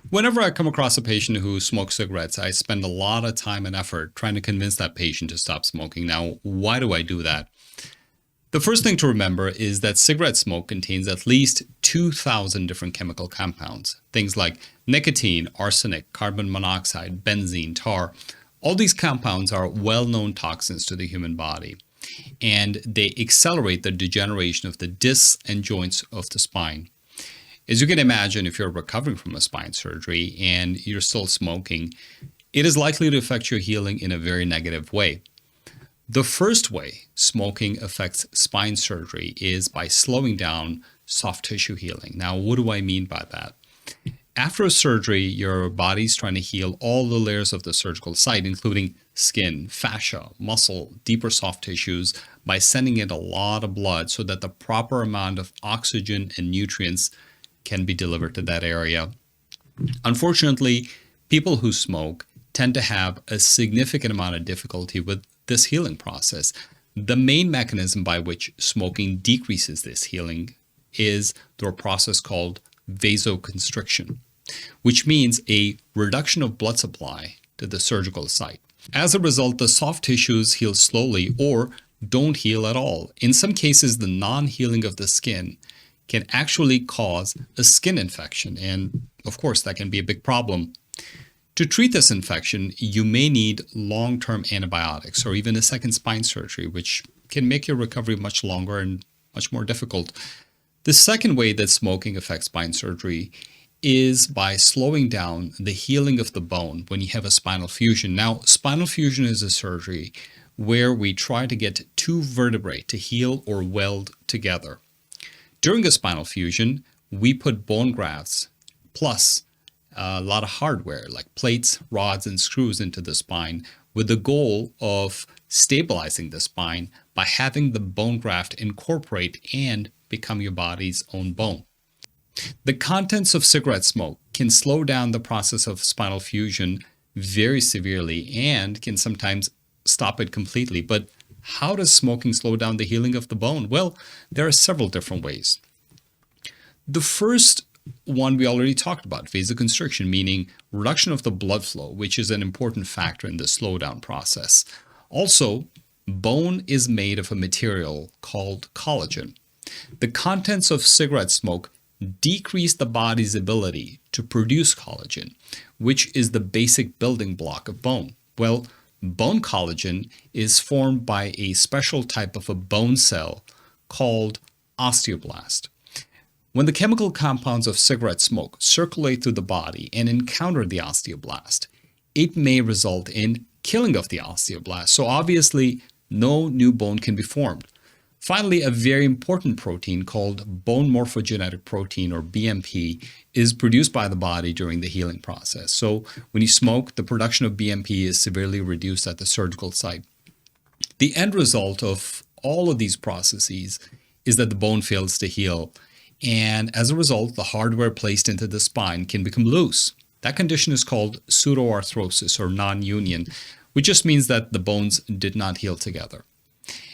Whenever I come across a patient who smokes cigarettes, I spend a lot of time and effort trying to convince that patient to stop smoking. Now, why do I do that? The first thing to remember is that cigarette smoke contains at least 2,000 different chemical compounds. Things like nicotine, arsenic, carbon monoxide, benzene, tar. All these compounds are well-known toxins to the human body, and they accelerate the degeneration of the discs and joints of the spine. As you can imagine, if you're recovering from a spine surgery and you're still smoking, it is likely to affect your healing in a very negative way. The first way smoking affects spine surgery is by slowing down soft tissue healing. Now, what do I mean by that? After a surgery, your body's trying to heal all the layers of the surgical site, including skin, fascia, muscle, deeper soft tissues, by sending it a lot of blood so that the proper amount of oxygen and nutrients can be delivered to that area. Unfortunately, people who smoke tend to have a significant amount of difficulty with this healing process. The main mechanism by which smoking decreases this healing is through a process called vasoconstriction, which means a reduction of blood supply to the surgical site. As a result, the soft tissues heal slowly or don't heal at all. In some cases, the non-healing of the skin can actually cause a skin infection, and of course, that can be a big problem. To treat this infection, you may need long-term antibiotics or even a second spine surgery, which can make your recovery much longer and much more difficult. The second way that smoking affects spine surgery is by slowing down the healing of the bone when you have a spinal fusion. Now, spinal fusion is a surgery where we try to get two vertebrae to heal or weld together. During a spinal fusion, we put bone grafts plus a lot of hardware like plates, rods, and screws into the spine with the goal of stabilizing the spine by having the bone graft incorporate and become your body's own bone. The contents of cigarette smoke can slow down the process of spinal fusion very severely and can sometimes stop it completely. But how does smoking slow down the healing of the bone? Well, there are several different ways. The first one we already talked about, vasoconstriction, meaning reduction of the blood flow, which is an important factor in the slowdown process. Also, bone is made of a material called collagen. The contents of cigarette smoke decrease the body's ability to produce collagen, which is the basic building block of bone. Well, bone collagen is formed by a special type of a bone cell called osteoblast. When the chemical compounds of cigarette smoke circulate through the body and encounter the osteoblast, it may result in killing of the osteoblast. So obviously, no new bone can be formed. Finally, a very important protein called bone morphogenetic protein, or BMP, is produced by the body during the healing process. So when you smoke, the production of BMP is severely reduced at the surgical site. The end result of all of these processes is that the bone fails to heal, and as a result, the hardware placed into the spine can become loose. That condition is called pseudoarthrosis or non-union, which just means that the bones did not heal together.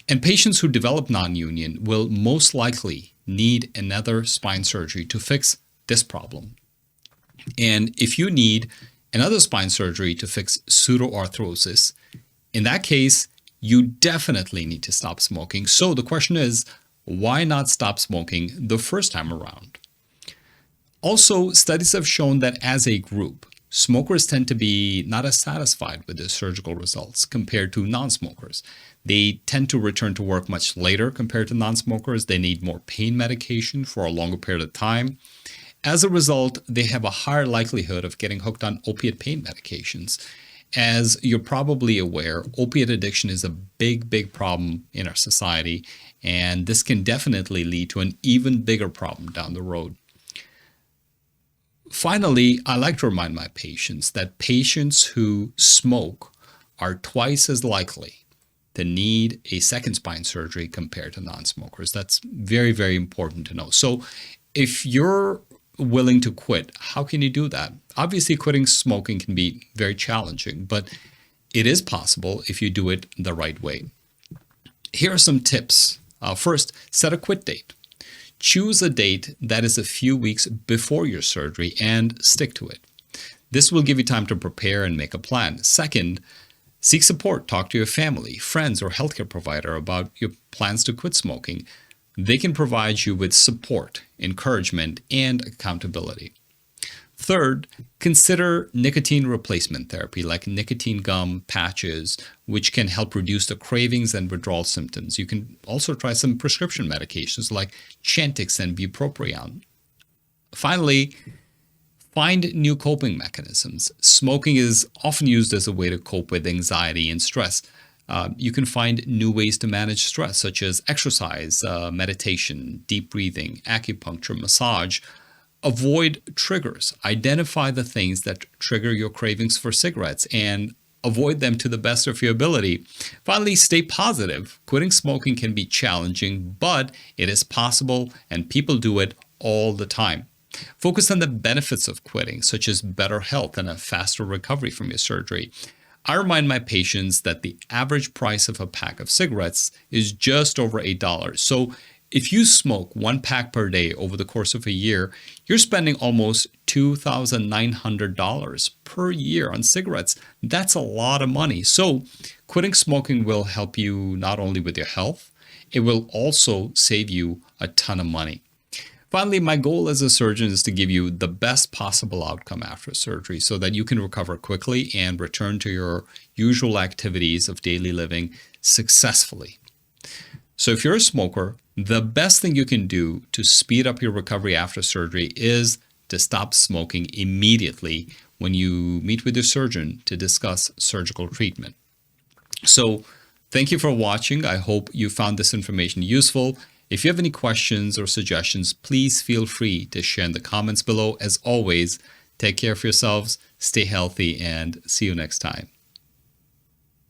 And patients who develop non-union will most likely need another spine surgery to fix this problem. And if you need another spine surgery to fix pseudoarthrosis, in that case, you definitely need to stop smoking. So the question is, why not stop smoking the first time around? Also, studies have shown that as a group, smokers tend to be not as satisfied with the surgical results compared to non-smokers. They tend to return to work much later compared to non-smokers. They need more pain medication for a longer period of time. As a result, they have a higher likelihood of getting hooked on opiate pain medications. As you're probably aware, opiate addiction is a big problem in our society, and this can definitely lead to an even bigger problem down the road. Finally, I like to remind my patients that patients who smoke are twice as likely to need a second spine surgery compared to non-smokers. That's very important to know. So if you're willing to quit, how can you do that? Obviously, quitting smoking can be very challenging, but it is possible if you do it the right way. Here are some tips. First, set a quit date. Choose a date that is a few weeks before your surgery and stick to it. This will give you time to prepare and make a plan. Second, seek support. Talk to your family, friends, or healthcare provider about your plans to quit smoking. They can provide you with support, encouragement, and accountability. Third, consider nicotine replacement therapy like nicotine gum patches, which can help reduce the cravings and withdrawal symptoms. You can also try some prescription medications like Chantix and bupropion. Finally, find new coping mechanisms. Smoking is often used as a way to cope with anxiety and stress. You can find new ways to manage stress, such as exercise, meditation, deep breathing, acupuncture, massage. Avoid triggers. Identify the things that trigger your cravings for cigarettes and avoid them to the best of your ability. Finally, stay positive. Quitting smoking can be challenging, but it is possible and people do it all the time. Focus on the benefits of quitting, such as better health and a faster recovery from your surgery. I remind my patients that the average price of a pack of cigarettes is just over $8. So if you smoke one pack per day over the course of a year, you're spending almost $2,900 per year on cigarettes. That's a lot of money. So quitting smoking will help you not only with your health, it will also save you a ton of money. Finally, my goal as a surgeon is to give you the best possible outcome after surgery so that you can recover quickly and return to your usual activities of daily living successfully. So if you're a smoker, the best thing you can do to speed up your recovery after surgery is to stop smoking immediately when you meet with your surgeon to discuss surgical treatment. So thank you for watching. I hope you found this information useful. If you have any questions or suggestions, please feel free to share in the comments below. As always, take care of yourselves, stay healthy, and see you next time.